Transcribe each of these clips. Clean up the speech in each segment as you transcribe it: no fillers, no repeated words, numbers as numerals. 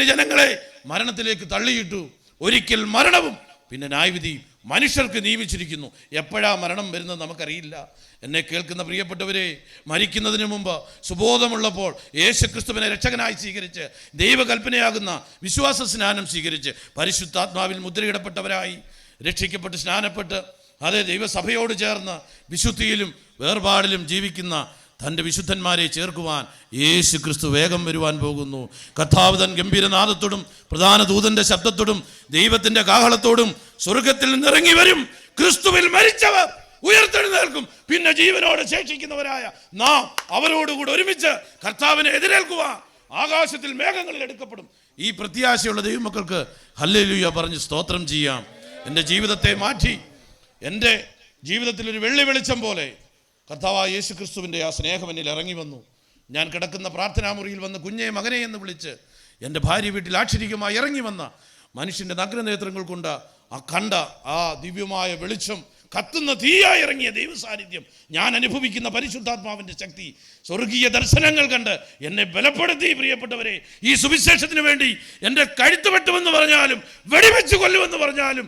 ഒരിക്കൽ ജനങ്ങളെ മരണത്തിലേക്ക് തള്ളിയിട്ടു. ഒരിക്കൽ മരണവും പിന്നെ ന്യായവിധി മനുഷ്യർക്ക് നിയമിച്ചിരിക്കുന്നു. എപ്പോഴാ മരണം വരുന്നത് നമുക്കറിയില്ല. എന്നെ കേൾക്കുന്ന പ്രിയപ്പെട്ടവരെ, മരിക്കുന്നതിന് മുമ്പ് സുബോധമുള്ളപ്പോൾ യേശുക്രിസ്തുവിനെ രക്ഷകനായി സ്വീകരിച്ച് ദൈവകൽപ്പനയാകുന്ന വിശ്വാസ സ്നാനം സ്വീകരിച്ച് പരിശുദ്ധാത്മാവിൽ മുദ്രയിടപ്പെട്ടവരായി രക്ഷിക്കപ്പെട്ട് സ്നാനപ്പെട്ട് അതേ ദൈവസഭയോട് ചേർന്ന് വിശുദ്ധിയിലും വേർപാടിലും ജീവിക്കുന്ന തൻ്റെ വിശുദ്ധന്മാരെ ചേർക്കുവാൻ യേശു ക്രിസ്തു വേഗം വരുവാൻ പോകുന്നു. കർത്താവ് തൻ ഗംഭീരനാദത്തോടും പ്രധാന ദൂതന്റെ ശബ്ദത്തോടും ദൈവത്തിന്റെ കാഹളത്തോടും സ്വർഗത്തിൽ നിന്നിറങ്ങി വരും. ക്രിസ്തുവിൽ മരിച്ചവർ ഉയർത്തെഴുന്നേൽക്കും. പിന്നെ ജീവനോട് ശേഷിക്കുന്നവരായ നാം അവരോടുകൂടി ഒരുമിച്ച് കർത്താവിനെ എതിരേൽക്കുവാൻ ആകാശത്തിൽ മേഘങ്ങളിൽ എടുക്കപ്പെടും. ഈ പ്രത്യാശയുള്ള ദൈവമക്കൾക്ക് ഹല്ലേലൂയ പറഞ്ഞ് സ്തോത്രം ചെയ്യാം. എൻ്റെ ജീവിതത്തെ മാറ്റി എൻ്റെ ജീവിതത്തിൽ ഒരു വെള്ളി വെളിച്ചം പോലെ കർത്താവായ യേശു ക്രിസ്തുവിൻ്റെ ആ സ്നേഹം എന്നിൽ ഇറങ്ങി വന്നു. ഞാൻ കിടക്കുന്ന പ്രാർത്ഥനാമുറിയിൽ വന്ന് കുഞ്ഞെ മകനെ എന്ന് വിളിച്ച് എൻ്റെ ഭാര്യ വീട്ടിൽ ആക്ഷരികമായി ഇറങ്ങി വന്ന മനുഷ്യൻ്റെ നഗ്നനേത്രങ്ങൾ കൊണ്ട് ആ കണ്ട ആ ദിവ്യമായ വെളിച്ചം, കത്തുന്ന തീയായി ഇറങ്ങിയ ദൈവസാന്നിധ്യം, ഞാൻ അനുഭവിക്കുന്ന പരിശുദ്ധാത്മാവിൻ്റെ ശക്തി, സ്വർഗീയ ദർശനങ്ങൾ കണ്ട് എന്നെ ബലപ്പെടുത്തി. പ്രിയപ്പെട്ടവരെ, ഈ സുവിശേഷത്തിന് വേണ്ടി എൻ്റെ കഴുത്ത് വെട്ടുമെന്ന് പറഞ്ഞാലും വെടിവെച്ച് കൊല്ലുമെന്ന് പറഞ്ഞാലും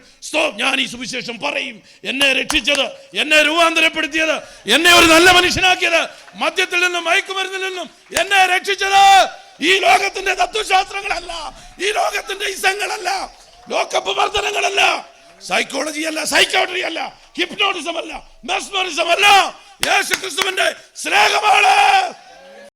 ഞാൻ ഈ സുവിശേഷം പറയും. എന്നെ രക്ഷിച്ചത്, എന്നെ രൂപാന്തരപ്പെടുത്തിയത്, എന്നെ ഒരു നല്ല മനുഷ്യനാക്കിയത്, മദ്യത്തിൽ നിന്നും മയക്കുമരുന്നിൽ നിന്നും എന്നെ രക്ഷിച്ചത് ഈ ലോകത്തിന്റെ തത്വശാസ്ത്രങ്ങളല്ല, ഈ ലോകത്തിന്റെ ഇസങ്ങളല്ല, ലോകപ്പ് വർധനങ്ങളല്ല, സൈക്കോളജി അല്ല, സൈക്കോട്രി അല്ല, ഹിപ്നോട്ടിസം അല്ല, മെസ്മറിസം അല്ല, യേശുക്രിസ്തുവിന്റെ സ്നേഹമാണ്.